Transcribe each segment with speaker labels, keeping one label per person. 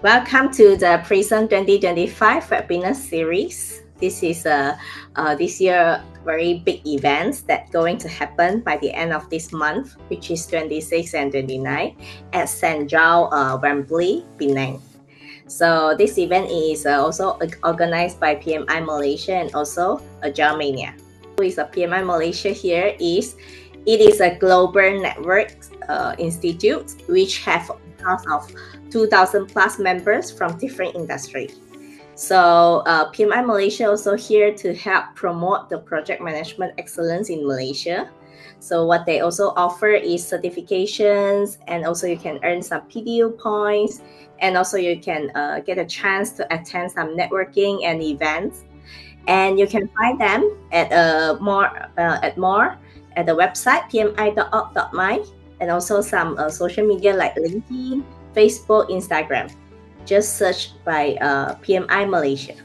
Speaker 1: Welcome to the PRISM 2025 webinar series. This is this year very big events that going to happen by the end of this month, which is 26 and 29 at Giles Wembley, Penang. So this event is also organized by PMI Malaysia and also Agilemania. Who is a PMI Malaysia here is it is a global network institute which have a house of 2,000 plus members from different industries. So PMI Malaysia also here to help promote the project management excellence in Malaysia. So what they also offer is certifications, and also you can earn some PDU points, and also you can get a chance to attend some networking and events. And you can find them at more at the website pmi.org.my, and also some social media like LinkedIn, Facebook, Instagram. Just search by PMI Malaysia.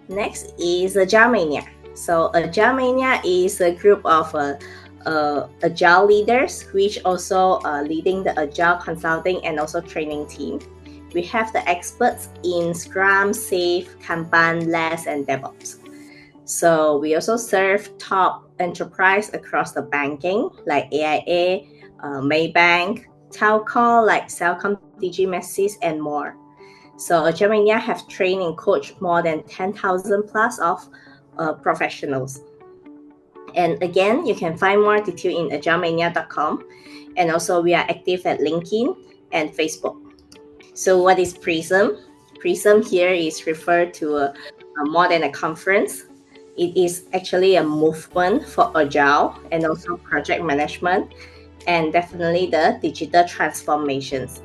Speaker 1: Next is Agilemania. So Agilemania is a group of agile leaders, which also leading the agile consulting and also training team. We have the experts in Scrum, Safe, Kanban, LESS, and DevOps. So we also serve top enterprise across the banking like AIA, Maybank, telco like Celcom, Digimasis, and more. So Agilemania have trained and coached more than 10,000 plus of professionals. And again, you can find more detail in agilemania.com. And also we are active at LinkedIn and Facebook. So what is PRISM? PRISM here is referred to more than a conference. It is actually a movement for agile and also project management, and definitely the digital transformations.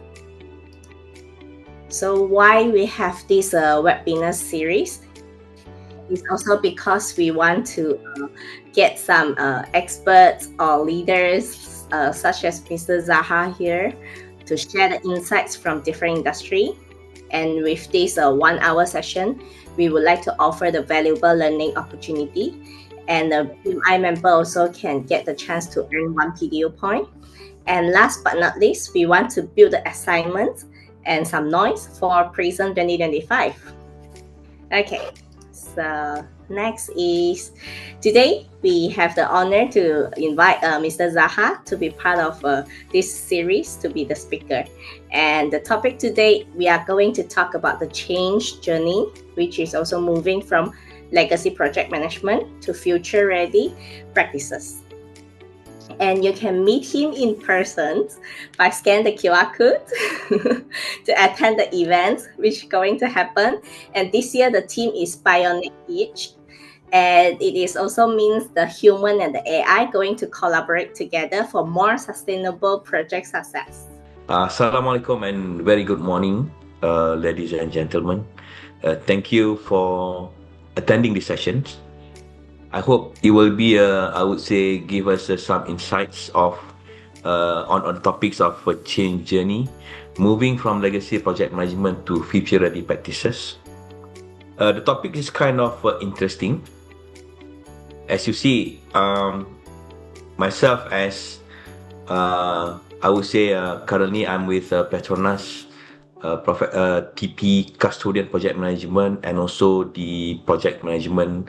Speaker 1: So why we have this webinar series is also because we want to get some experts or leaders such as Mr. Zaha here to share the insights from different industry. And with this 1 hour session, we would like to offer the valuable learning opportunity, and the PMI member also can get the chance to earn 1 PDO point. And last but not least, we want to build the assignments and some noise for PRISM 2025. Okay, so next is today we have the honor to invite Mr. Zaha to be part of this series to be the speaker. And the topic today, we are going to talk about the change journey, which is also moving from legacy project management to future ready practices. And you can meet him in person by scan the QR code to attend the events which is going to happen. And this year the theme is Bionic Edge, and it is also means the human and the AI going to collaborate together for more sustainable project success.
Speaker 2: Assalamualaikum and very good morning, ladies and gentlemen. Thank you for attending this session. I hope it will be, I would say, give us some insights of on topics of a change journey, moving from legacy project management to future-ready practices. The topic is kind of interesting. As you see, myself as I would say currently I'm with Petronas TP Custodian Project Management, and also the Project Management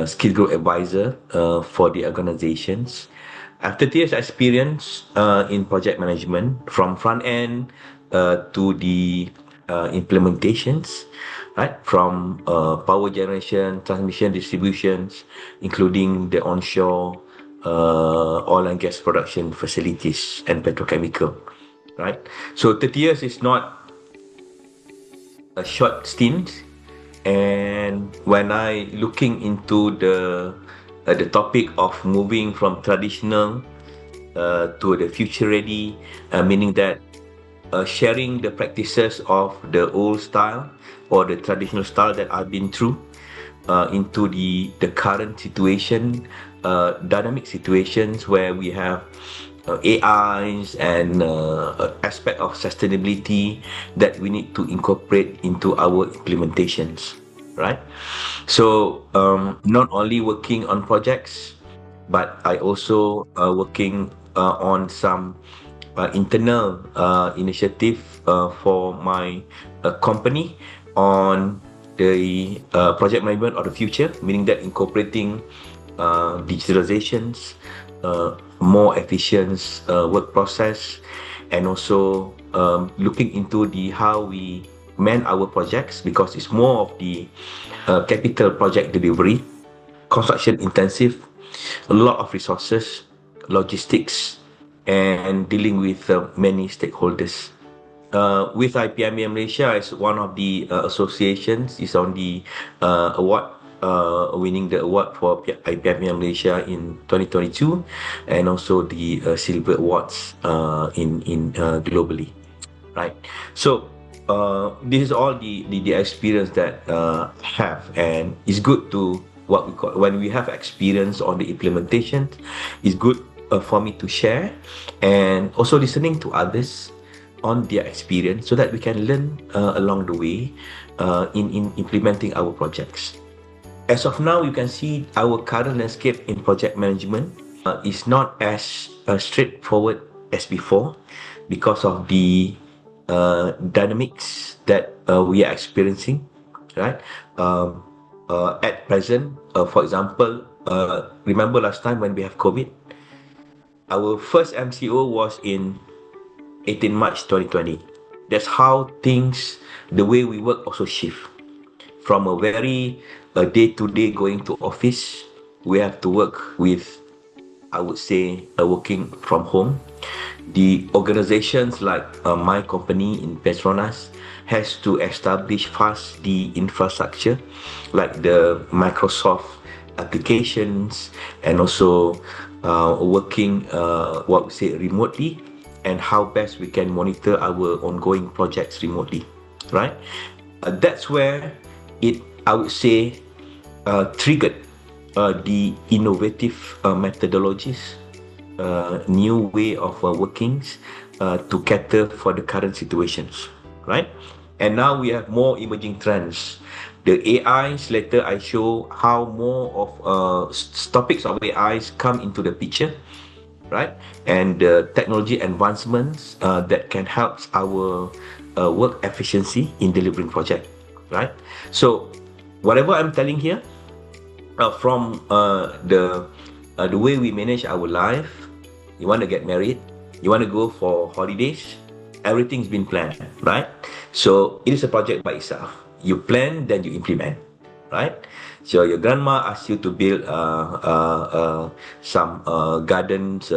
Speaker 2: Skill Group Advisor for the organizations. After 30 years experience in project management, from front end to the implementations, right, from power generation, transmission, distributions, including the onshore oil and gas production facilities and petrochemical, right? So 30 years is not a short stint, and when I looking into the topic of moving from traditional to the future ready, meaning that sharing the practices of the old style or the traditional style that I've been through into the current situation, dynamic situations where we have AIs and aspect of sustainability that we need to incorporate into our implementations, right? So not only working on projects, but I also working on some internal initiative for my company on the project management of the future, meaning that incorporating digitalizations, more efficient work process, and also looking into the how we man our projects, because it's more of the capital project delivery, construction intensive, a lot of resources, logistics, and dealing with many stakeholders. With IPMI Malaysia as one of the associations, is on the award, winning the award for IPMI Malaysia in 2022, and also the silver awards in globally, right? So this is all the experience that I have, and it's good to what we call when we have experience on the implementation. It's good for me to share, and also listening to others on their experience so that we can learn along the way in implementing our projects. As of now, you can see our current landscape in project management is not as straightforward as before because of the dynamics that we are experiencing, right? At present, for example, remember last time when we have COVID, our first MCO was in 18 March 2020. That's how things, the way we work also shift. From a very day-to-day going to office, we have to work with, I would say, working from home. The organizations like my company in Petronas has to establish fast the infrastructure, like the Microsoft applications, and also working what we say remotely, and how best we can monitor our ongoing projects remotely, right? That's where it, I would say, triggered the innovative methodologies, new way of workings to cater for the current situations, right? And now we have more emerging trends. The AIs, later I show how more of topics of AIs come into the picture, right? And the technology advancements that can help our work efficiency in delivering project, right? So whatever I'm telling here, from the way we manage our life, you want to get married, you want to go for holidays, everything's been planned, right? So it is a project by itself. You plan, then you implement, right? So your grandma asks you to build some gardens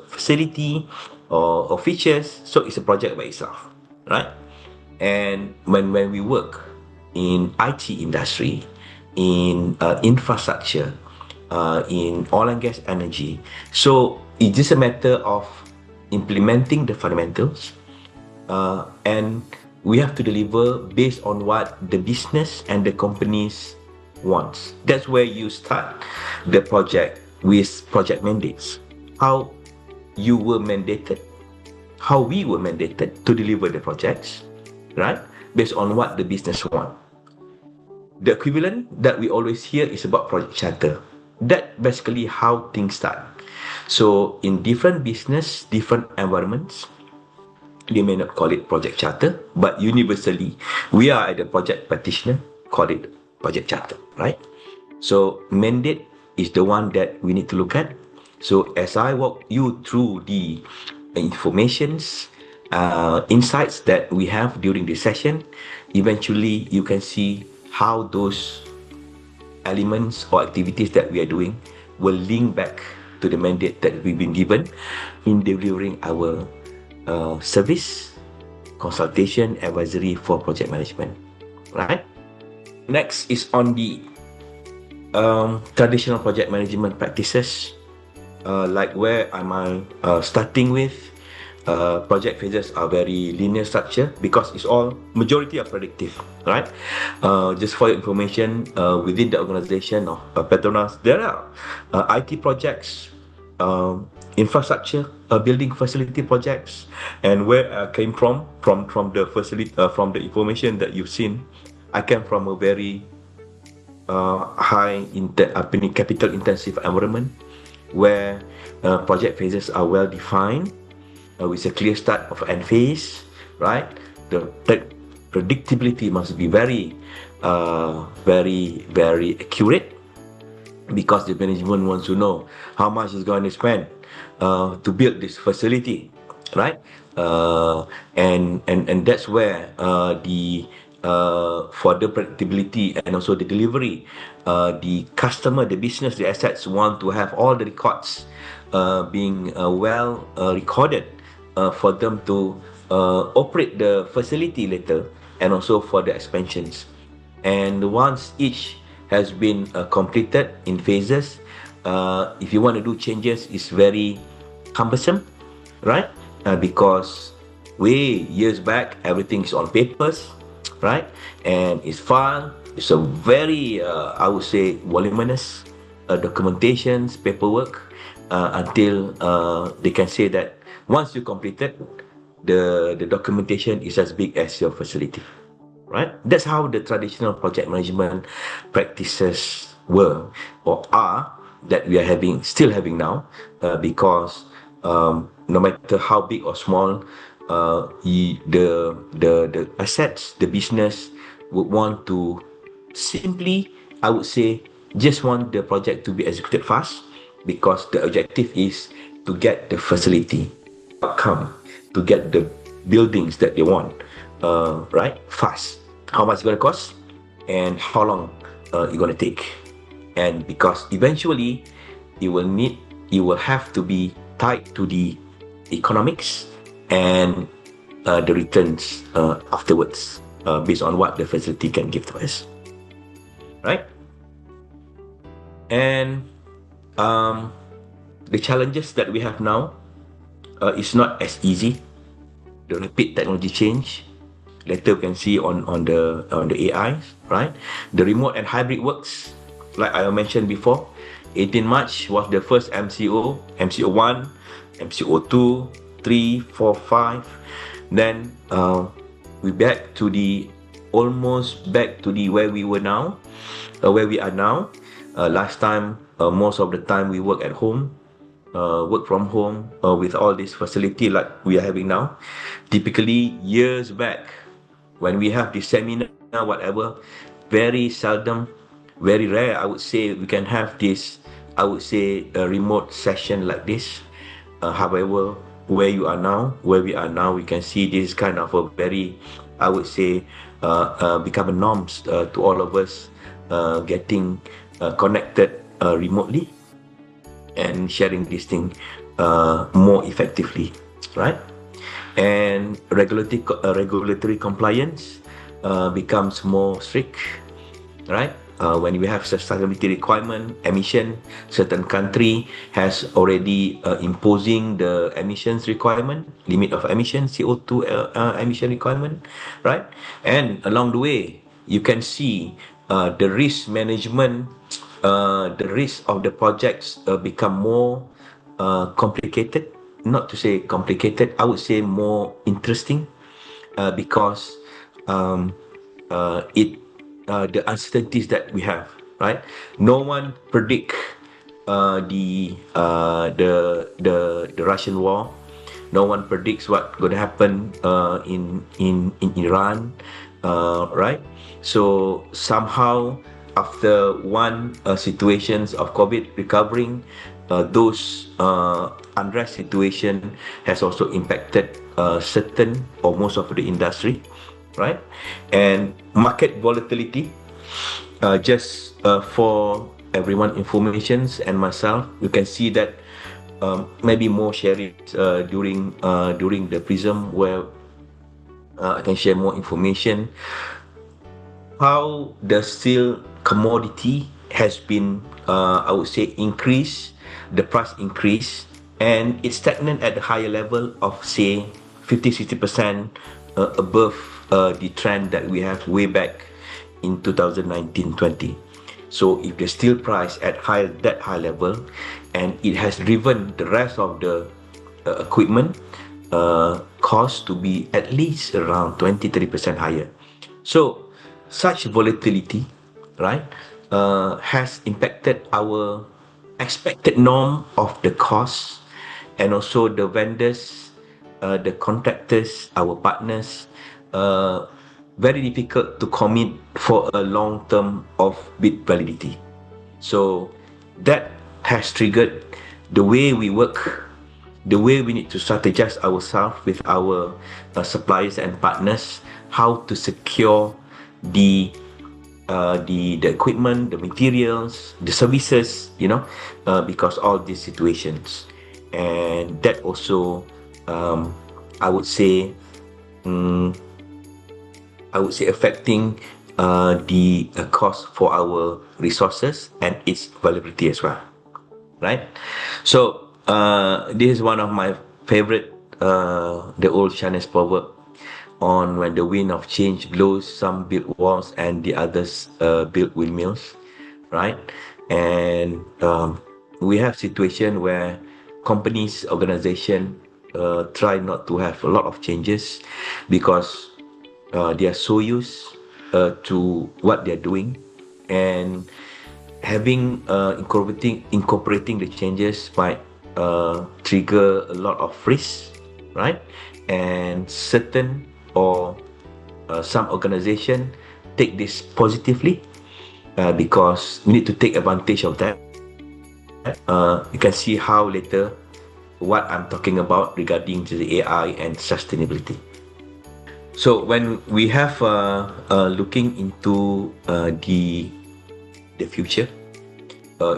Speaker 2: facility or features. So it's a project by itself, right? And when we work in IT industry, in infrastructure, in oil and gas energy, so it's just a matter of implementing the fundamentals, and we have to deliver based on what the business and the companies wants. That's where you start the project with project mandates. How you were mandated, how we were mandated to deliver the projects, right? Based on what the business want. The equivalent that we always hear is about project charter. That basically how things start. So in different business, different environments, they may not call it project charter, but universally, we are at the project practitioner, call it project charter, right? So mandate is the one that we need to look at. So as I walk you through the informations, insights that we have during this session, eventually you can see how those elements or activities that we are doing will link back to the mandate that we've been given in delivering our service, consultation, advisory for project management, right? Next is on the traditional project management practices, like where am I starting with. Project phases are very linear structure because it's all majority are predictive, right? Just for your information, within the organization of Petronas, there are IT projects, infrastructure, building facility projects, and where I came from the facility, from the information that you've seen, I came from a very high capital intensive environment where project phases are well defined, with a clear start of end phase, right? The predictability must be very, very accurate, because the management wants to know how much is going to spend to build this facility, right? And that's where the for the predictability and also the delivery, the customer, the business, the assets want to have all the records being well recorded for them to operate the facility later, and also for the expansions. And once each has been completed in phases, if you want to do changes, it's very cumbersome, right? Because way years back, everything is on papers, right? And it's filed. It's a very, I would say, voluminous documentations, paperwork, until they can say that once you completed, the documentation is as big as your facility, right? That's how the traditional project management practices were or are, that we are still having now, because no matter how big or small, the assets, the business would want to simply, I would say, just want the project to be executed fast, because the objective is to get the facility outcome, to get the buildings that they want, right, fast. How much it's going to cost, and how long it's going to take. And because eventually it will have to be tied to the economics and the returns afterwards, based on what the facility can give to us, right? And the challenges that we have now is not as easy. The rapid technology change, later we can see on the AI, right? The remote and hybrid works, like I mentioned before, 18 March was the first MCO 1, MCO 2, 3, 4, 5. Then we almost back to the where we were now, where we are now. Last time, most of the time we work at home, work from home, with all this facility like we are having now. Typically, years back, when we have this seminar, whatever, very seldom, very rare, I would say, we can have this, I would say, a remote session like this. However, where we are now, we can see this kind of a very, I would say, become a norms to all of us, getting connected remotely and sharing this thing more effectively, right? And regulatory compliance becomes more strict, right? When we have sustainability requirement, emission, certain country has already imposing the emissions requirement, limit of emission, CO2 emission requirement, right? And along the way, you can see the risk management, the risk of the projects become more complicated. Not to say complicated, I would say more interesting, because the uncertainties that we have, right? No one predict the Russian war. No one predicts what's going to happen in Iran, right? So somehow, after one situations of COVID recovering, those unrest situation has also impacted certain or most of the industry, right? And market volatility, just for everyone informations and myself, you can see that maybe more sharing during the PRISM, where I can share more information how the steel commodity has been, I would say, increased, the price increase, and it's stagnant at the higher level of, say, 50-60% above the trend that we have way back in 2019-20. So if the steel price at that high level, and it has driven the rest of the equipment cost to be at least around 20-30% higher. So such volatility, right, has impacted our expected norm of the cost, and also the vendors the contractors, our partners, very difficult to commit for a long term of bid validity. So that has triggered the way we work, the way we need to strategize ourselves with our suppliers and partners, how to secure the the equipment, the materials, the services, because all these situations, and that also, I would say, affecting the cost for our resources and its availability as well, right? So this is one of my favorite, the old Chinese proverb on when the wind of change blows, some build walls and the others build windmills, right? And we have situation where companies, organization try not to have a lot of changes because they are so used to what they're doing, and having incorporating the changes might trigger a lot of risk, right? And certain or some organization take this positively because we need to take advantage of that. You can see how later what I'm talking about regarding to the AI and sustainability. So when we have looking into the future,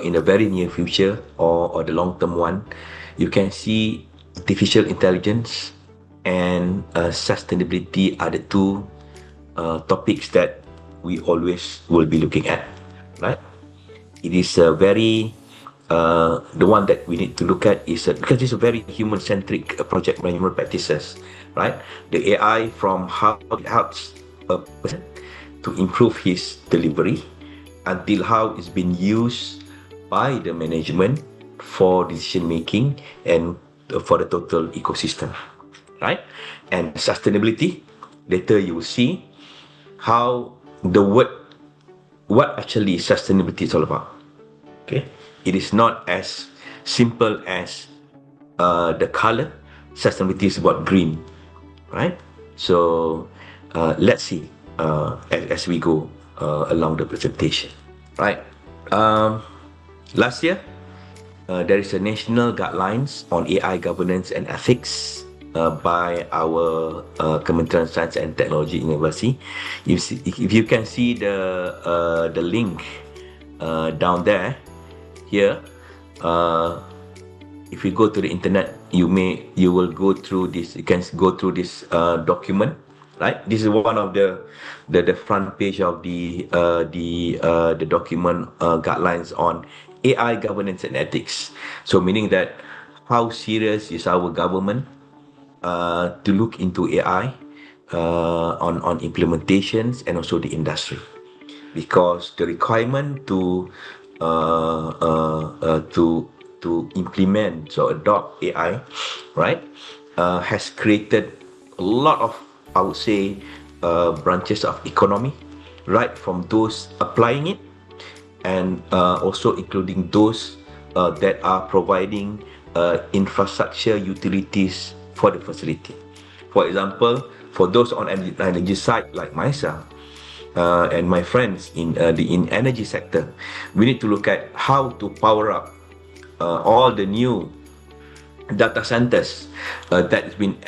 Speaker 2: in the very near future or the long term one, you can see artificial intelligence and sustainability are the two topics that we always will be looking at, right? It is a very the one that we need to look at is because it's a very human-centric project management practices, right? The AI, from how it helps a person to improve his delivery until how it's been used by the management for decision making and for the total ecosystem, right? And sustainability, later you will see how the word, what actually sustainability is all about. Okay, it is not as simple as the color. Sustainability is about green, right? So let's see as we go along the presentation, right? Last year, there is a national guidelines on AI governance and ethics by our Kementerian Science and Technology University. If you can see the link down there here, if you go to the internet, you will go through this. You can go through this document, right? This is one of the front page of the document guidelines on AI governance and ethics. So meaning that how serious is our government to look into AI on implementations and also the industry, because the requirement to implement or adopt AI, right, has created a lot of, I would say, branches of economy, right, from those applying it and also including those that are providing infrastructure utilities for the facility. For example, for those on energy side like myself and my friends in the energy sector, we need to look at how to power up all the new data centers that has been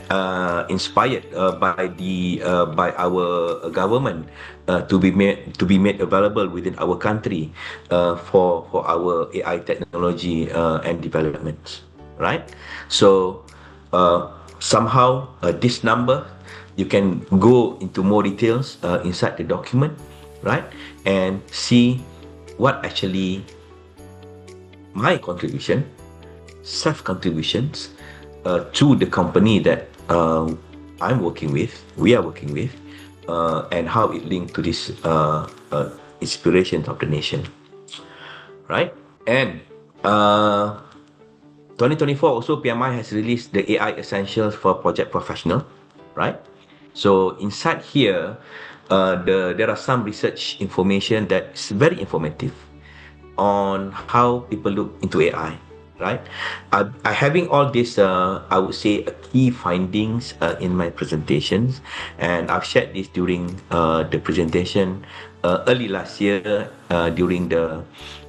Speaker 2: inspired by our government to be made available within our country for our AI technology and developments, right? So somehow this number, you can go into more details inside the document, right, and see what actually my contribution, self-contributions to the company that I'm working with, we are working with, and how it linked to this inspirations of the nation, right? And 2024 also, PMI has released the AI Essentials for Project Professional, right? So inside here, there are some research information that is very informative on how people look into AI, right? Having all this, I would say, key findings in my presentations, and I've shared this during the presentation early last year during the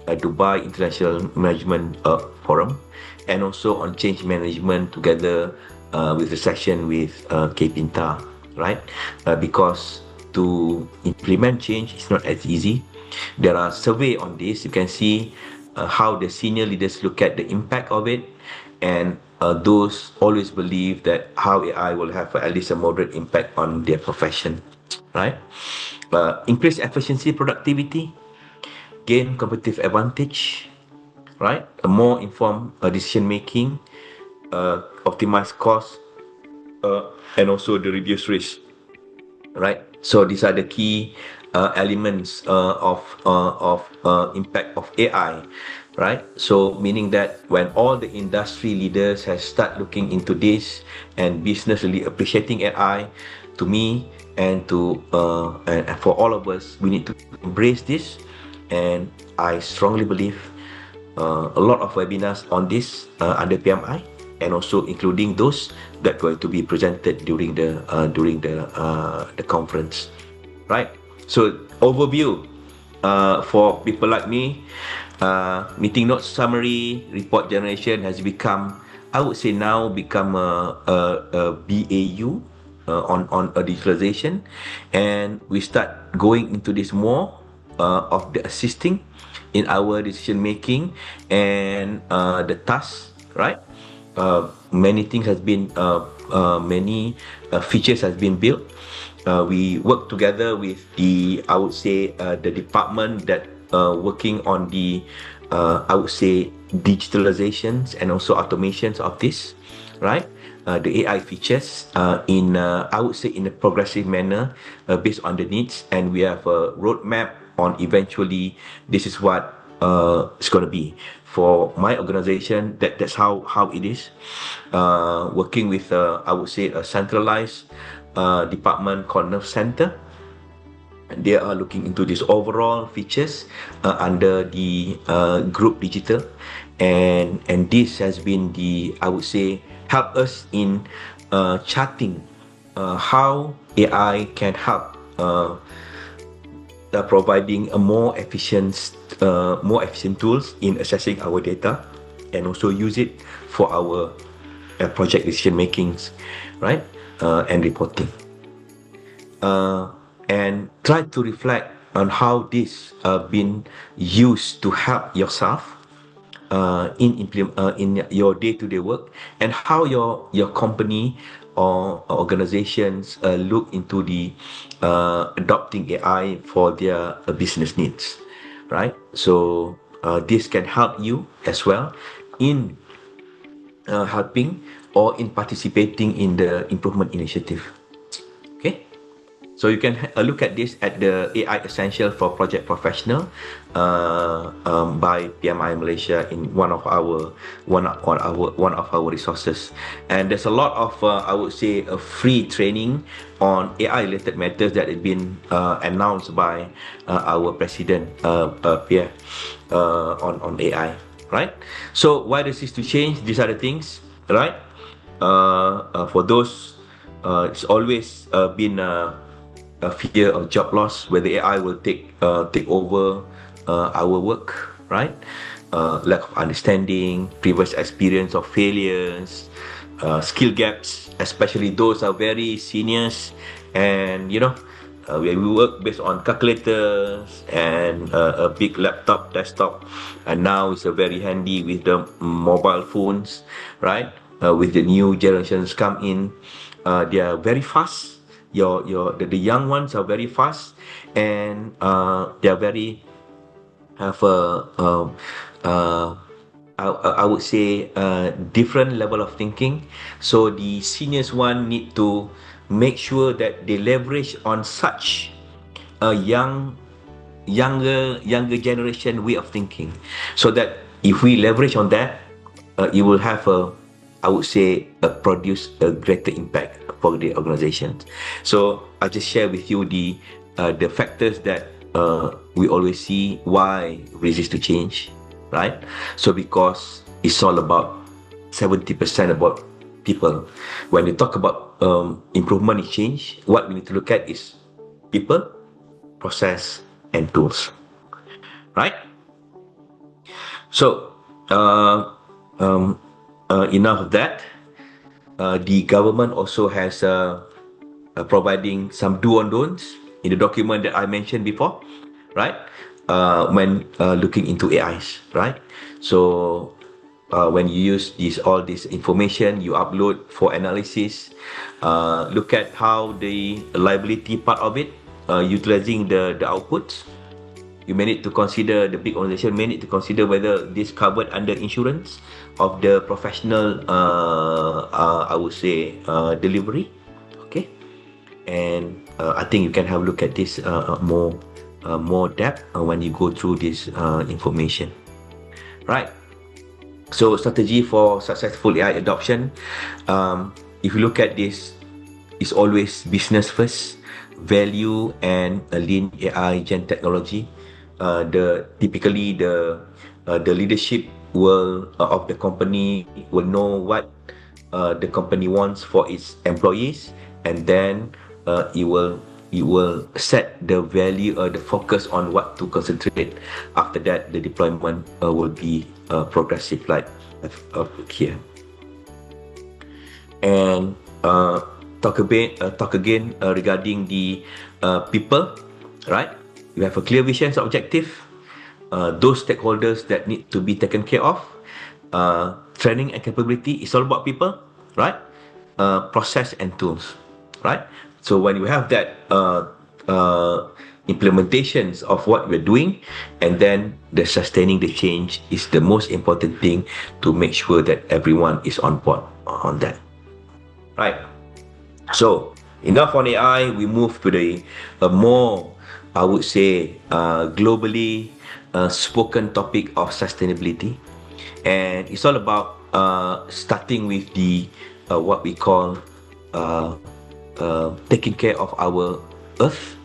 Speaker 2: Dubai International Management Forum, and also on change management together with the session with Kpinta, right? Because to implement change is not as easy. There are survey on this. You can see how the senior leaders look at the impact of it, and those always believe that how AI will have at least a moderate impact on their profession, right? Increase efficiency, productivity, gain competitive advantage, right? A more informed decision making, optimize cost, and also the reduce risk, right? So these are the key elements of impact of AI, right? So meaning that when all the industry leaders have start looking into this and business really appreciating AI, to me and to and for all of us, we need to embrace this, and I strongly believe a lot of webinars on this under PMI, and also including those that going to be presented during the conference, right? So overview for people like me, meeting notes summary, report generation has become, I would say now become a BAU on a digitalization, and we start going into this more of the assisting in our decision making and the tasks, right? Many things has been many features has been built. We work together with the, I would say, the department that working on the I would say digitalizations and also automations of this, right? The AI features in I would say in a progressive manner based on the needs, and we have a roadmap on eventually this is what it's going to be for my organization. That's how it is. Working with I would say a centralized department called Nerve Center. They are looking into these overall features under the group digital, and this has been the, I would say, help us in charting how AI can help providing a more efficient tools in assessing our data, and also use it for our project decision makings, right? And reporting. And try to reflect on how this been used to help yourself in your day-to-day work, and how your company or organizations look into the adopting AI for their business needs, right? So this can help you as well in helping or in participating in the improvement initiative. Okay. So you can look at this at the AI Essential for Project Professional by PMI Malaysia in one of our resources. And there's a lot of I would say a free training on AI related matters that have been announced by our president Pierre on AI. Right. So why resist to change? These are the things. Right. For those, it's always been a fear of job loss, where the AI will take over our work, right? Lack of understanding, previous experience of failures, skill gaps, especially those are very seniors, and we work based on calculators and a big laptop, desktop, and now it's a very handy with the mobile phones, right? With the new generations come in, they are very fast. The young ones are very fast, and they are very have I would say different level of thinking. So the seniors one need to make sure that they leverage on such a younger generation way of thinking, so that if we leverage on that, it will have I would say produce a greater impact for the organization. So I just share with you the factors that we always see why resist to change, right? So because it's all about 70% about people. When you talk about improvement and change, what we need to look at is people, process, and tools. Right? So, enough of that. The government also has providing some do and don'ts in the document that I mentioned before, right? When looking into AIs, right? So when you use all this information you upload for analysis, look at how the liability part of it, utilizing the outputs. You may need to consider, the big organization may need to consider whether this covered under insurance of the professional, I would say, delivery. Okay, and I think you can have a look at this more depth when you go through this information. Right. So strategy for successful AI adoption. If you look at this, it's always business first, value and a lean AI gen technology. Typically the leadership will of the company will know what the company wants for its employees, and then it will set the value or the focus on what to concentrate. After that, the deployment will be progressive, like here. And talk again regarding the people, right? You have a clear vision and objective. Those stakeholders that need to be taken care of. Training and capability is all about people, right? Process and tools, right? So when you have that implementations of what we're doing, and then the sustaining the change is the most important thing to make sure that everyone is on board on that, right? So enough on AI. We move to the more, I would say, globally spoken topic of sustainability, and it's all about starting with the what we call taking care of our earth,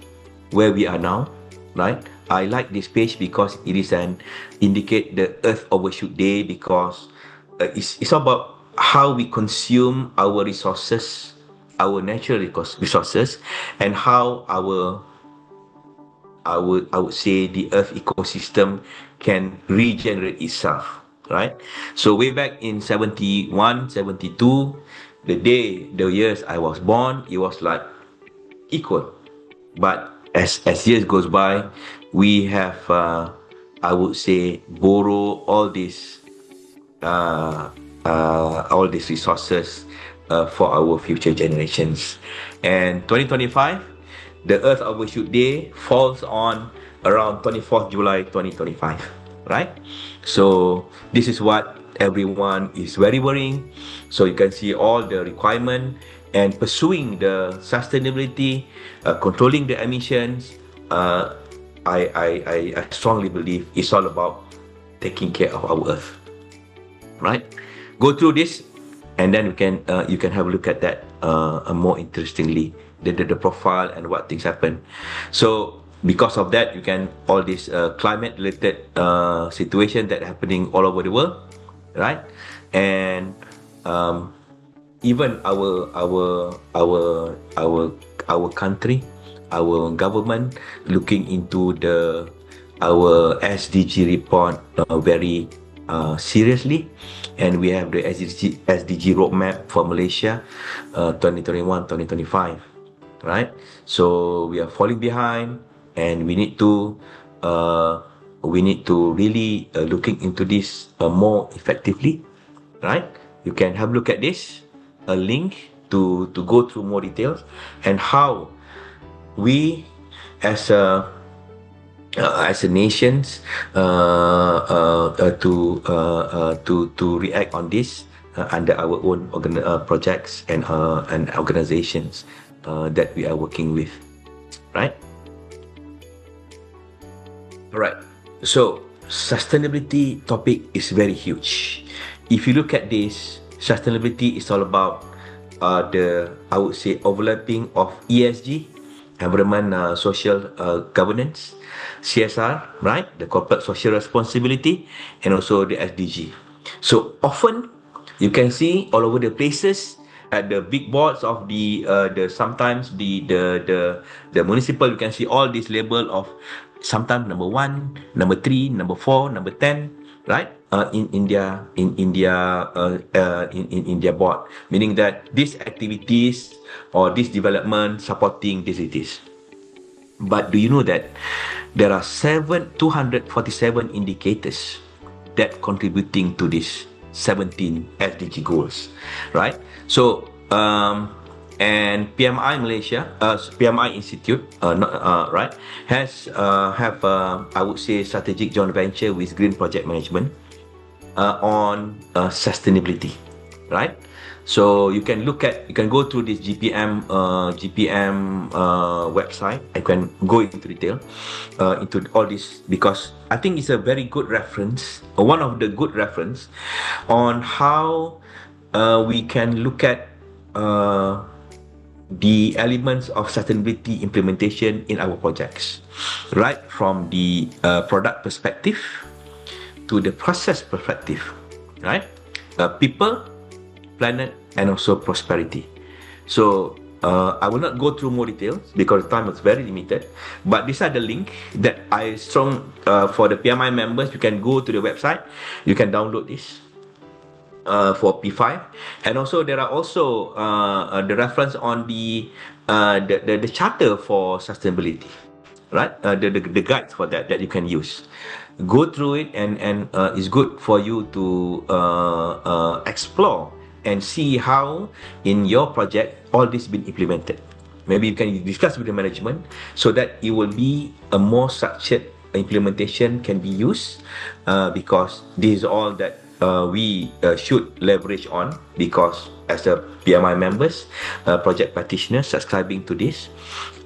Speaker 2: where we are now, right? I like this page because it is an indicate the Earth Overshoot Day, because it's about how we consume our resources, our natural resources, and how I would say the Earth ecosystem can regenerate itself, right? So way back in 71, 72, the years I was born, it was like equal. But as years goes by, we have, I would say, borrow all these resources for our future generations. And 2025, the Earth Overshoot Day falls on around 24th July 2025, right? So this is what everyone is very worrying. So you can see all the requirement and pursuing the sustainability, controlling the emissions. I strongly believe it's all about taking care of our Earth, right? Go through this, and then you can have a look at that more interestingly, the profile and what things happen. So because of that, you can all this climate related situation that happening all over the world, right? And even our country, our government looking into our SDG report very seriously, and we have the SDG roadmap for Malaysia 2021-2025, right? So we are falling behind, and we need to really looking into this more effectively, right? You can have a look at this, a link to go through more details, and how we as a nations to react on this under our own projects and organizations that we are working with, right? All right. So sustainability topic is very huge. If you look at this, sustainability is all about I would say, overlapping of ESG, environment, social governance, CSR, right? The corporate social responsibility, and also the SDG. So often you can see all over the places at the big boards of the sometimes the municipal, you can see all this label of sometimes number 1, number 3, number 4, number 10, right? In their board, meaning that these activities or this development supporting this it is. But do you know that there are 247 indicators that contributing to this 17 SDG goals, right? So, and PMI Malaysia, PMI Institute, right, has have I would say strategic joint venture with Green Project Management on sustainability, right? So you can go through this GPM website. I can go into detail into all this, because I think it's a very good reference, one of the good reference on how we can look at the elements of sustainability implementation in our projects, right from the product perspective to the process perspective, right? People, planet, and also prosperity. So I will not go through more details because time is very limited, but these are the link that I strong for the PMI members. You can go to the website, you can download this for P5, and also there are also the reference on the charter for sustainability, right? The guides for that you can use. Go through it, and it's good for you to explore and see how in your project all this been implemented. Maybe you can discuss with the management so that it will be a more structured implementation can be used, because this is all that we should leverage on, because as a PMI members, project practitioners subscribing to this,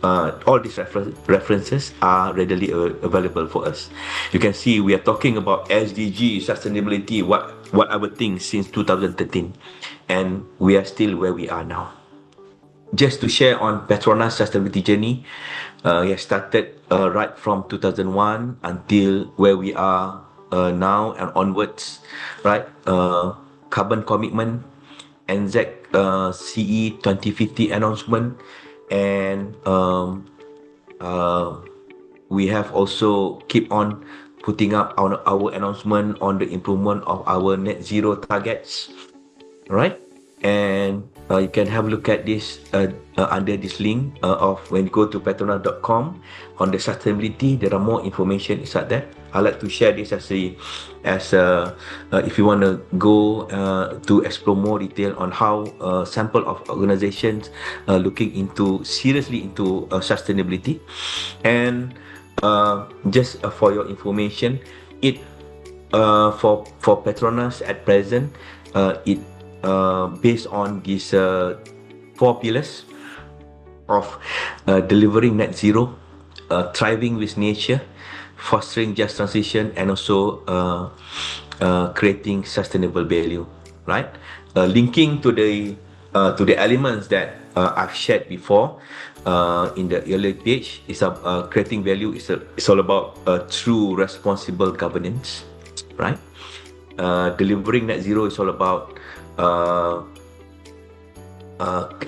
Speaker 2: all these references are readily available for us. You can see we are talking about SDG, sustainability, what our things since 2013, and we are still where we are now. Just to share on Petronas sustainability journey, we have started right from 2001 until where we are now and onwards, right? Carbon commitment, NZ CE 2050 announcement, and we have also keep on putting up our announcement on the improvement of our net zero targets, right? And you can have a look at this under this link of when you go to petronas.com on the sustainability. There are more information inside there. I like to share this as if you want to go to explore more detail on how sample of organizations looking seriously into sustainability. And just for your information, it for Petronas at present, it based on these 4 pillars of delivering net zero, thriving with nature, fostering just transition, and also creating sustainable value, right? Linking to the elements that I've shared before in the earlier page, is creating value is all about true responsible governance, right? Delivering net zero is all about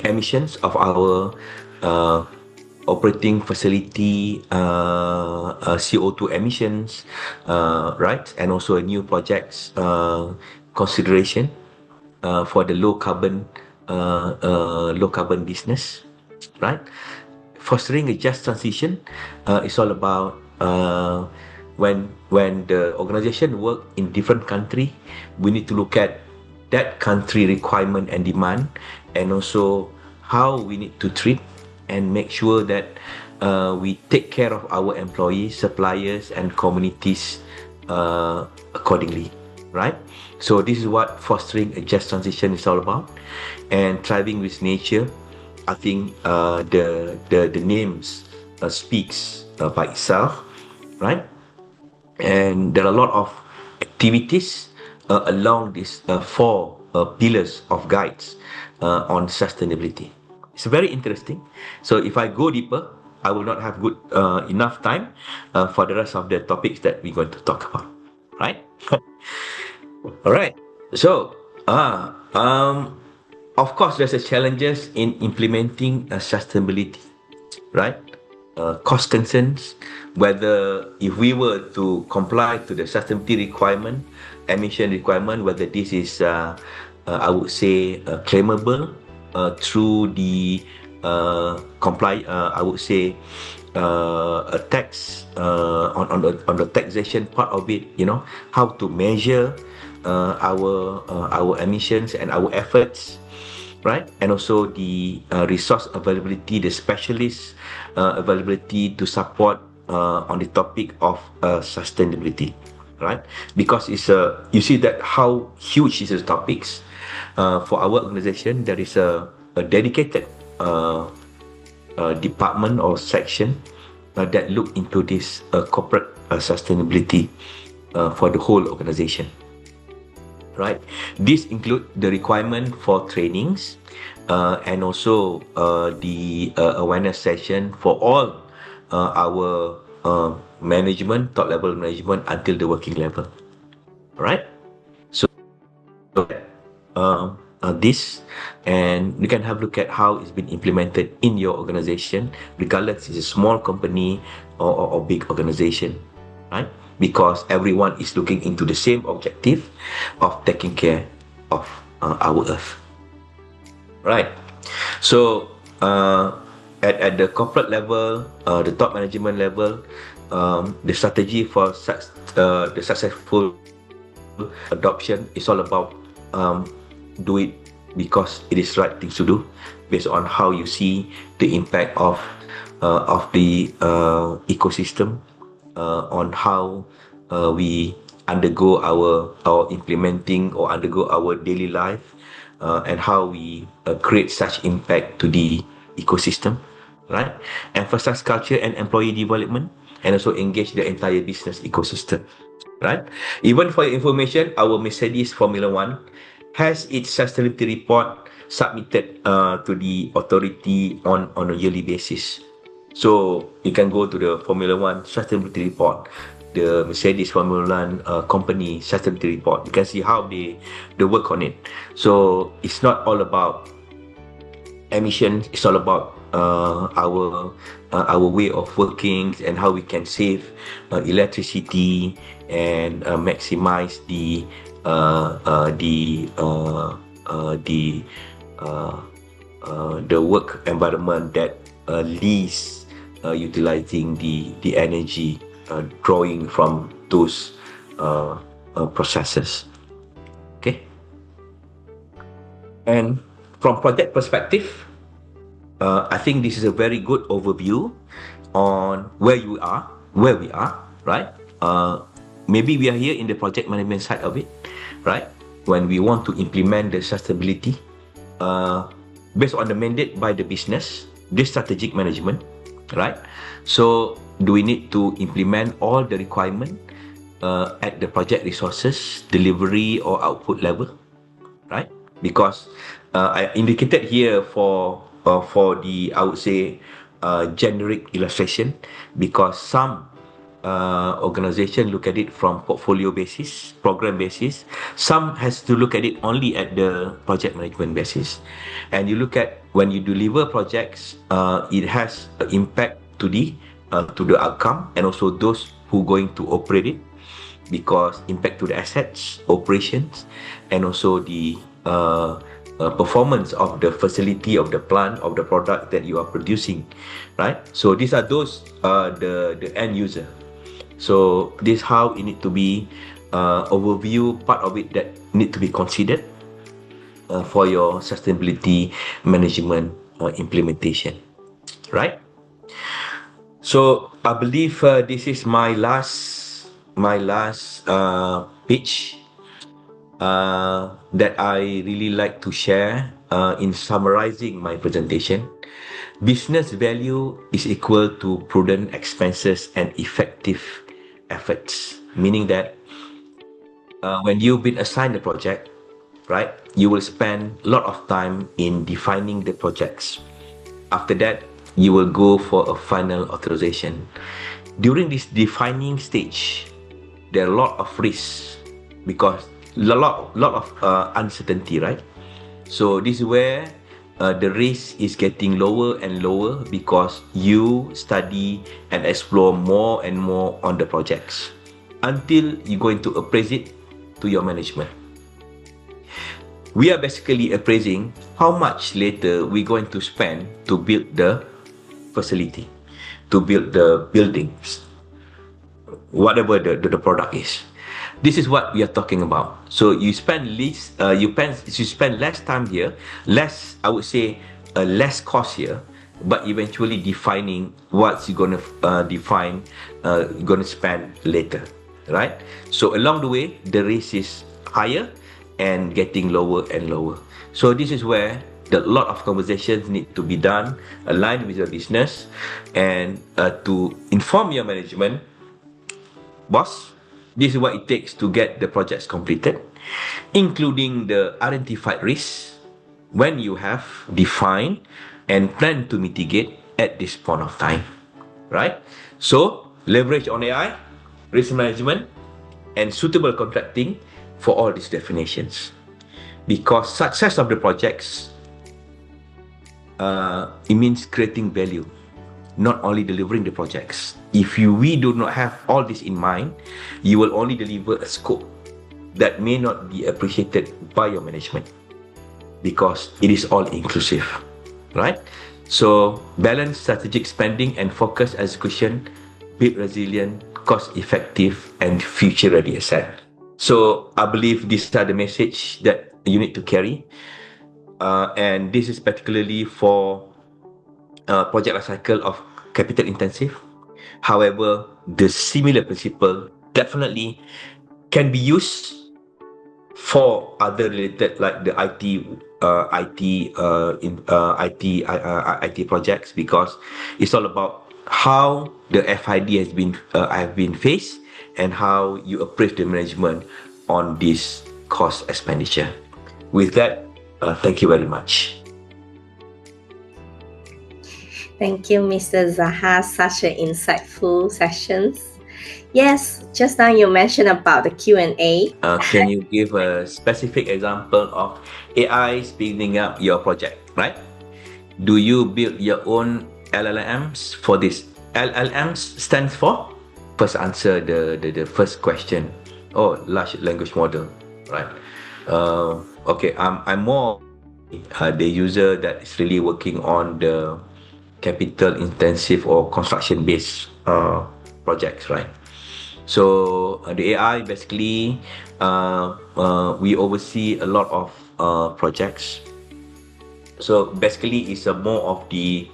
Speaker 2: emissions of our operating facility, CO2 emissions, right? And also a new projects consideration for the low carbon business, right? Fostering a just transition is all about when the organization work in different country, we need to look at that country requirement and demand, and also how we need to treat and make sure that we take care of our employees, suppliers, and communities accordingly, right? So this is what fostering a just transition is all about. And thriving with nature, I think the names speaks by itself, right? And there are a lot of activities along these 4 pillars of guides on sustainability. It's very interesting. So if I go deeper, I will not have good enough time for the rest of the topics that we're going to talk about, right? All right. So, of course, there's a challenges in implementing sustainability, right? Cost concerns, whether if we were to comply to the sustainability requirement, emission requirement, whether this is, I would say, claimable through the I would say, a tax on the taxation part of it. How to measure our emissions and our efforts, right? And also the resource availability, the specialist availability to support on the topic of sustainability, right? Because you see that how huge is the topics. For our organization, there is a dedicated department or section that look into this corporate sustainability for the whole organization, right? This include the requirement for trainings and also the awareness session for all our management, top level management until the working level, right? So this, and you can have a look at how it's been implemented in your organization, regardless it's a small company or big organization, right? Because everyone is looking into the same objective of taking care of our earth, right? So at the corporate level, the top management level, the strategy for the successful adoption is all about do it because it is right things to do, based on how you see the impact of the ecosystem, on how we undergo our implementing or undergo our daily life, and how we create such impact to the ecosystem, right? Emphasize culture and employee development, and also engage the entire business ecosystem, right? Even for your information, our Mercedes Formula One has its sustainability report submitted to the authority on a yearly basis. So you can go to the Formula One sustainability report, the Mercedes Formula One company sustainability report. You can see how they work on it. So it's not all about emissions, it's all about our way of working and how we can save electricity and maximize the work environment that least utilizing the energy drawing from those processes. Okay, and from project perspective, I think this is a very good overview on where we are, right? Maybe we are here in the project management side of it, right? When we want to implement the sustainability based on the mandate by the business, this strategic management, right? So do we need to implement all the requirement at the project resources, delivery or output level, right? Because I indicated here for the, I would say, generic illustration, because some organization look at it from portfolio basis, program basis. Some has to look at it only at the project management basis. And you look at when you deliver projects, it has an impact to the outcome and also those who going to operate it, because impact to the assets, operations, and also the performance of the facility, of the plant, of the product that you are producing, right? So these are those the end user. So this how it need to be overview part of it that need to be considered for your sustainability management implementation, right? So I believe this is my last pitch that I really like to share in summarizing my presentation. Business value is equal to prudent expenses and effective efforts, meaning that when you've been assigned a project, right, you will spend a lot of time in defining the projects. After that, you will go for a final authorization. During this defining stage, there are a lot of risks, because lot of uncertainty, right? So this is where the risk is getting lower and lower because you study and explore more and more on the projects until you're going to appraise it to your management. We are basically appraising how much later we're going to spend to build the facility, to build the buildings, whatever the product is. This is what we are talking about. So you spend less time here, less, I would say, less cost here, but eventually defining what you're gonna gonna spend later, right? So along the way, the risk is higher and getting lower and lower. So this is where a lot of conversations need to be done, aligned with your business, and to inform your management, boss, this is what it takes to get the projects completed, including the identified risks when you have defined and plan to mitigate at this point of time, right? So leverage on AI, risk management, and suitable contracting for all these definitions, because success of the projects, it means creating value, not only delivering the projects. If we do not have all this in mind, you will only deliver a scope that may not be appreciated by your management because it is all inclusive, right? So balance strategic spending and focus execution, build resilient, cost-effective, and future-ready asset. So I believe these are the message that you need to carry, and this is particularly for project life cycle of capital intensive. However, the similar principle definitely can be used for other related, like the IT projects, because it's all about how the FID have been faced and how you appraise the management on this cost expenditure. With that, thank you very much.
Speaker 1: Thank you, Mr. Zaha. Such an insightful sessions. Yes, just now you mentioned about the Q&A.
Speaker 2: Can you give a specific example of AI speeding up your project, right? Do you build your own LLMs for this? LLMs stands for? First answer the first question. Oh, large language model, right? Okay, I'm more the user that is really working on the capital intensive or construction based projects, right? So the AI basically we oversee a lot of projects. So basically it's more of the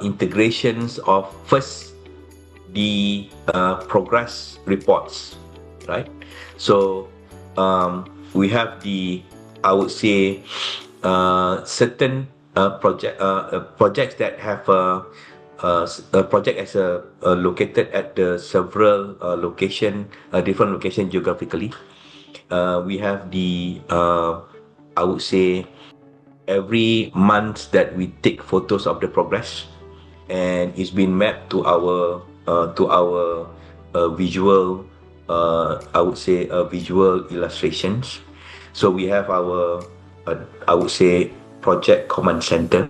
Speaker 2: integrations of first the progress reports, right? So we have the, I would say, certain projects that have a project as located at the several different location geographically. We have the I would say every month that we take photos of the progress, and it's been mapped to our visual, I would say visual illustrations. So we have our I would say project command center,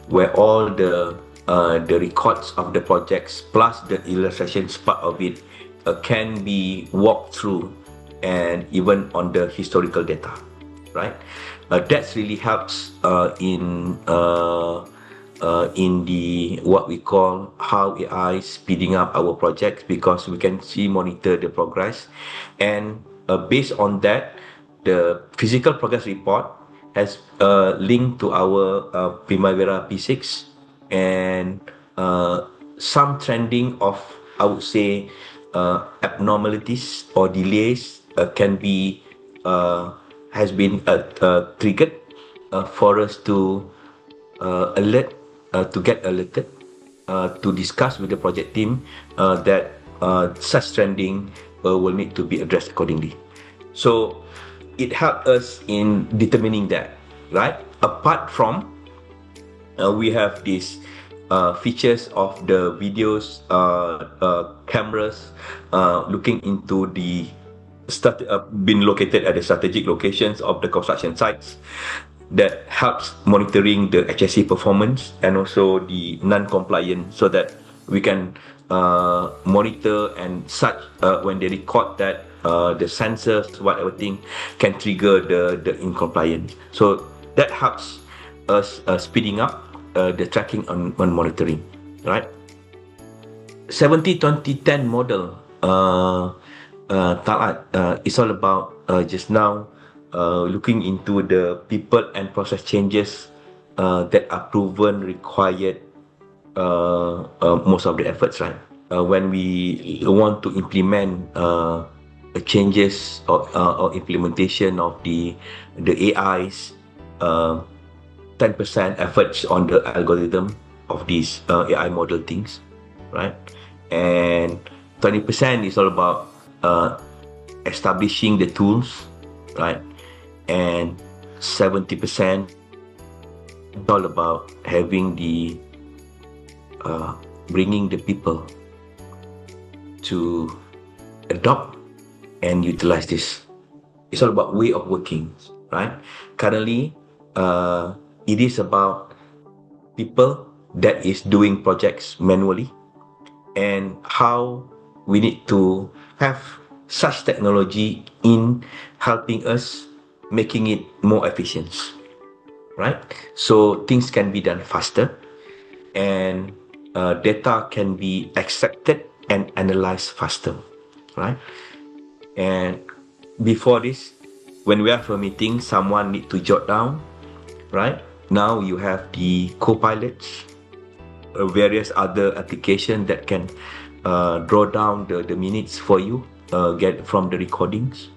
Speaker 2: where all the records of the projects plus the illustrations part of it can be walked through, and even on the historical data, right? That really helps in the what we call how AI speeding up our projects, because we can monitor the progress, and based on that, the physical progress report has linked to our Primavera P6, and some trending of, I would say, abnormalities or delays can be has been triggered for us to get alerted, to discuss with the project team that such trending will need to be addressed accordingly. So it helped us in determining that, right? Apart from we have these features of the videos, cameras looking into the been located at the strategic locations of the construction sites. That helps monitoring the HSE performance and also the non-compliant, so that we can monitor and such when they record that the sensors, whatever thing, can trigger the incompliance. So that helps us speeding up the tracking on monitoring, right? 70-20-10 model, Talat, is all about just now looking into the people and process changes that are proven required most of the efforts, right? When we want to implement changes or implementation of the AIs, 10% efforts on the algorithm of these AI model things, right? And 20% is all about establishing the tools, right? And 70% is all about having the bringing the people to adopt and utilize this. It's all about way of working, right? Currently, it is about people that is doing projects manually, and how we need to have such technology in helping us making it more efficient, right? So things can be done faster, and data can be extracted and analyzed faster, right? And before this, when we have a meeting, someone need to jot down, right? Now you have the co-pilots, various other applications that can draw down the minutes for you, get from the recordings,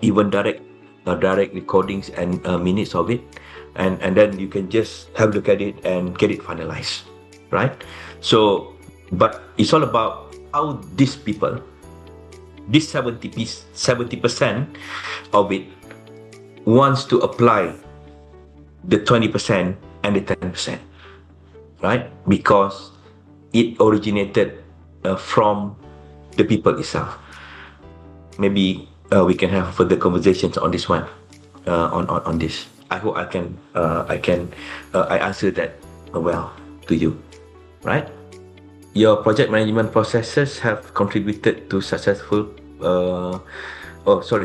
Speaker 2: even direct recordings and minutes of it, and then you can just have a look at it and get it finalized, right? So, but it's all about how these people, this 70% of it, wants to apply the 20% and the 10%, right? Because it originated from the people itself. Maybe we can have further conversations on this one, on this. I hope I answer that well to you, right? Your project management processes have contributed to successful.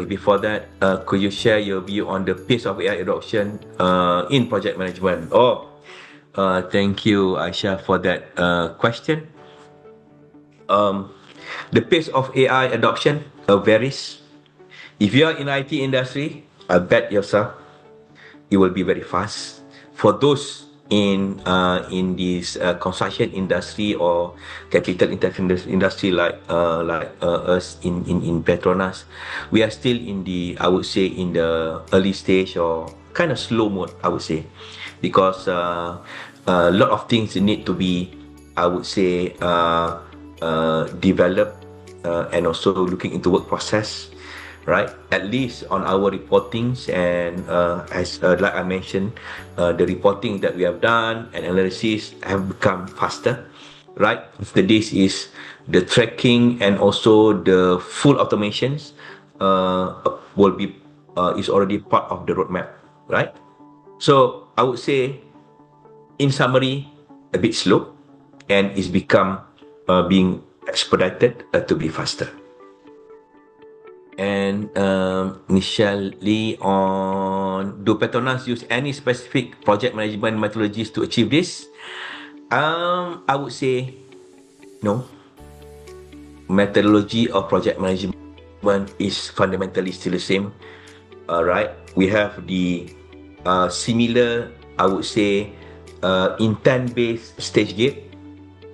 Speaker 2: Before that, could you share your view on the pace of AI adoption in project management? Thank you, Aisha, for that question. The pace of AI adoption varies. If you are in IT industry, I bet yourself it will be very fast. For those in this construction industry or capital intensive industry like us in Petronas, we are still in the, I would say, in the early stage or kind of slow mode, I would say, because a lot of things need to be, I would say, developed and also looking into work process, right? At least on our reportings, and as like I mentioned, the reporting that we have done and analysis have become faster, right? The days is the tracking and also the full automations will be is already part of the roadmap, right? So I would say, in summary, a bit slow, and it's become being expedited to be faster. And Michelle Lee on, do Petronas use any specific project management methodologies to achieve this? I would say no. Methodology of project management is fundamentally still the same. Right? We have the similar, I would say, intent-based stage gate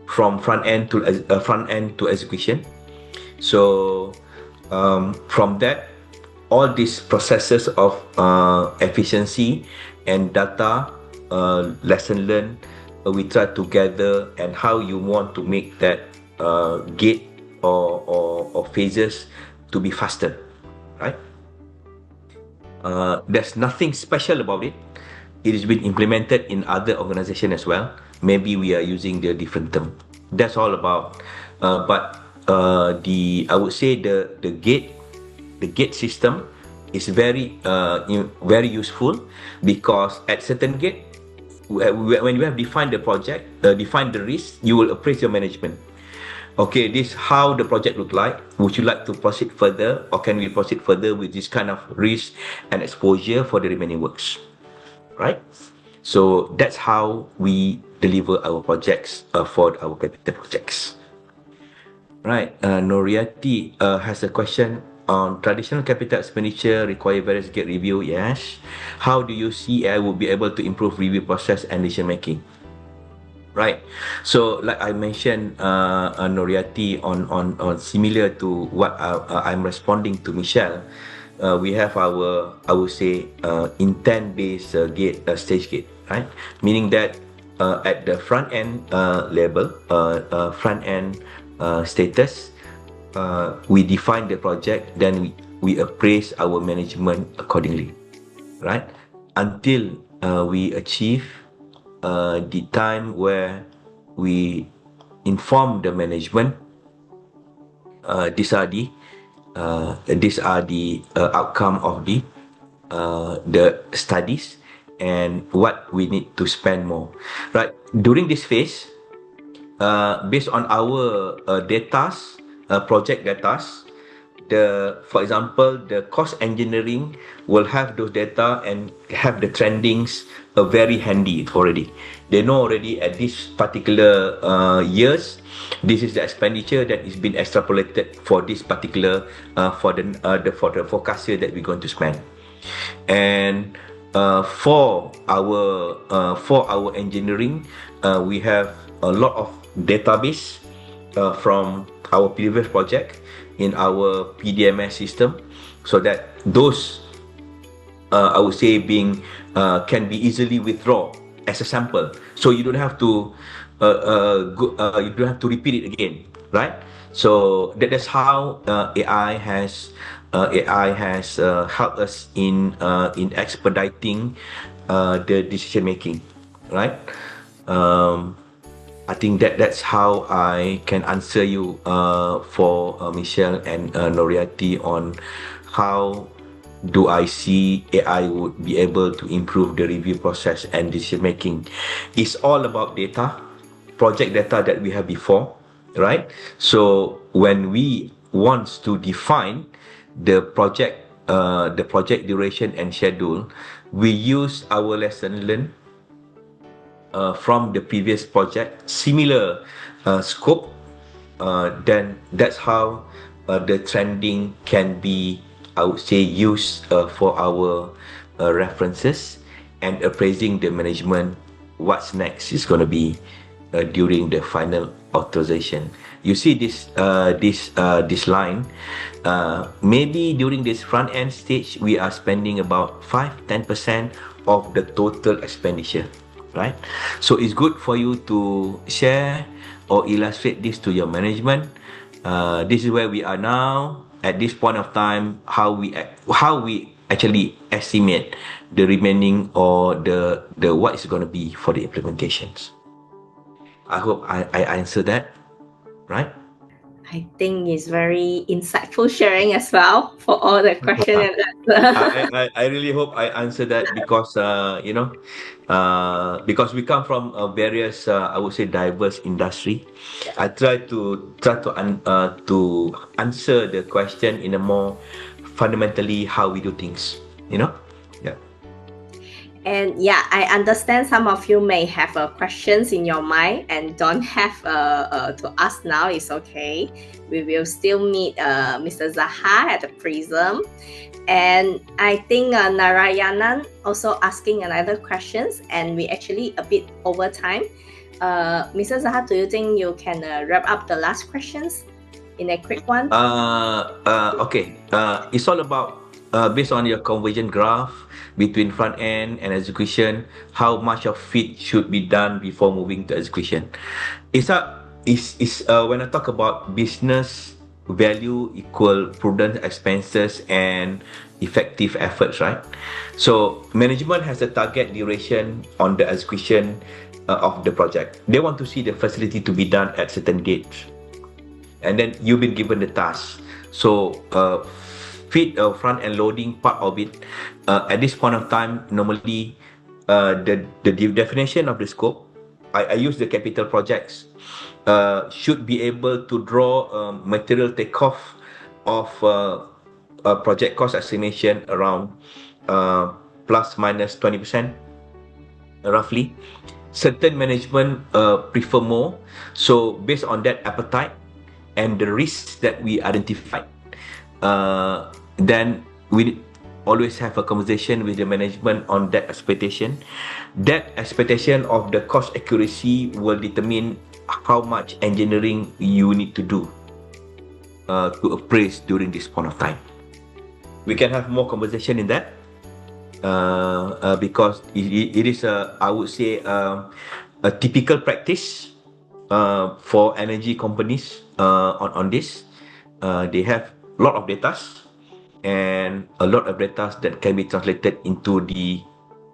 Speaker 2: from front end to execution. So from that, all these processes of efficiency and data, lesson learned, we try to gather, and how you want to make that gate or phases to be faster, right? There's nothing special about it. It has been implemented in other organizations as well. Maybe we are using the different term. That's all about. But I would say the gate the gate system is very useful, because at certain gate, when you have defined the project, defined the risk, you will appraise your management. Okay, this how the project look like. Would you like to proceed further, or can we proceed further with this kind of risk and exposure for the remaining works, right? So that's how we deliver our projects for our capital projects. Right, Noriati has a question on traditional capital expenditure require various gate review. Yes. How do you see AI will be able to improve review process and decision making? Right. So, like I mentioned, Noriati, on similar to what I'm responding to Michelle, we have our, I would say, intent-based gate, stage gate, right? Meaning that at the front end level, front end status, we define the project, then we appraise our management accordingly, right? Until we achieve the time where we inform the management, these are the outcome of the studies and what we need to spend more, right? During this phase, based on our project datas, for example, the cost engineering will have those data and have the trendings very handy already. They know already at this particular years, this is the expenditure that is being extrapolated for this particular for the forecast year that we're going to spend. And for our engineering, we have a lot of database from our previous project in our PDMS system, so that those I would say can be easily withdrawn as a sample, so you don't have to repeat it again, right? So that's how AI has helped us in expediting the decision making, right? I think that's how I can answer you for Michelle and Noriati on how do I see AI would be able to improve the review process and decision making. It's all about data, project data that we have before, right? So when we want to define the project duration and schedule, we use our lesson learned from the previous project, similar scope, then that's how the trending can be, I would say, used for our references and appraising the management. What's next is going to be during the final authorization. You see this line. Maybe during this front end stage, we are spending about 5-10% of the total expenditure, right? So it's good for you to share or illustrate this to your management. This is where we are now at this point of time, how we actually estimate the remaining or the what is going to be for the implementations. I hope I answered that, right?
Speaker 1: I think it's very insightful sharing as well for all the questions and answers.
Speaker 2: I really hope I answered that, because because we come from a various I would say diverse industry. I try to answer the question in a more fundamentally how we do things. Yeah.
Speaker 1: And yeah, I understand some of you may have questions in your mind and don't have to ask now. It's okay. We will still meet Mr. Zahar at the PRISM. And I think Narayanan also asking another questions, and we actually a bit over time. Mr. Zahar, do you think you can wrap up the last questions in a quick one?
Speaker 2: Okay. It's all about based on your conversion graph between front end and execution, how much of it should be done before moving to execution. When I talk about business value equal prudent expenses and effective efforts, right? So management has a target duration on the execution of the project. They want to see the facility to be done at certain dates, and then you've been given the task. So feed front end loading part of it. At this point of time, normally the definition of the scope, I use the capital projects, should be able to draw material takeoff of project cost estimation around plus minus 20% roughly. Certain management prefer more. So based on that appetite and the risks that we identified, then we always have a conversation with the management on that expectation. That expectation of the cost accuracy will determine how much engineering you need to do to appraise during this point of time. We can have more conversation in that. Because it is I would say a typical practice for energy companies on this. They have a lot of data and a lot of data that can be translated into the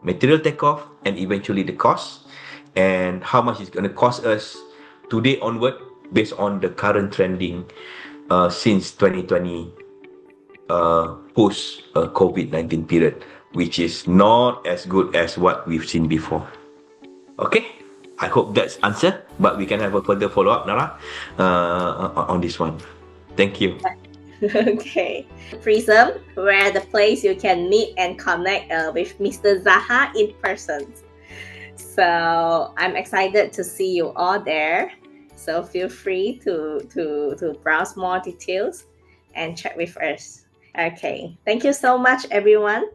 Speaker 2: material takeoff and eventually the cost and how much it's going to cost us today onward based on the current trending since 2020 post COVID-19 period, which is not as good as what we've seen before. Okay, I hope that's answered, but we can have a further follow-up, Nara, on this one. Thank you.
Speaker 1: Okay. PRISM, where the place you can meet and connect with Mr. Zaha in person. So I'm excited to see you all there. So feel free to browse more details and check with us. Okay. Thank you so much, everyone.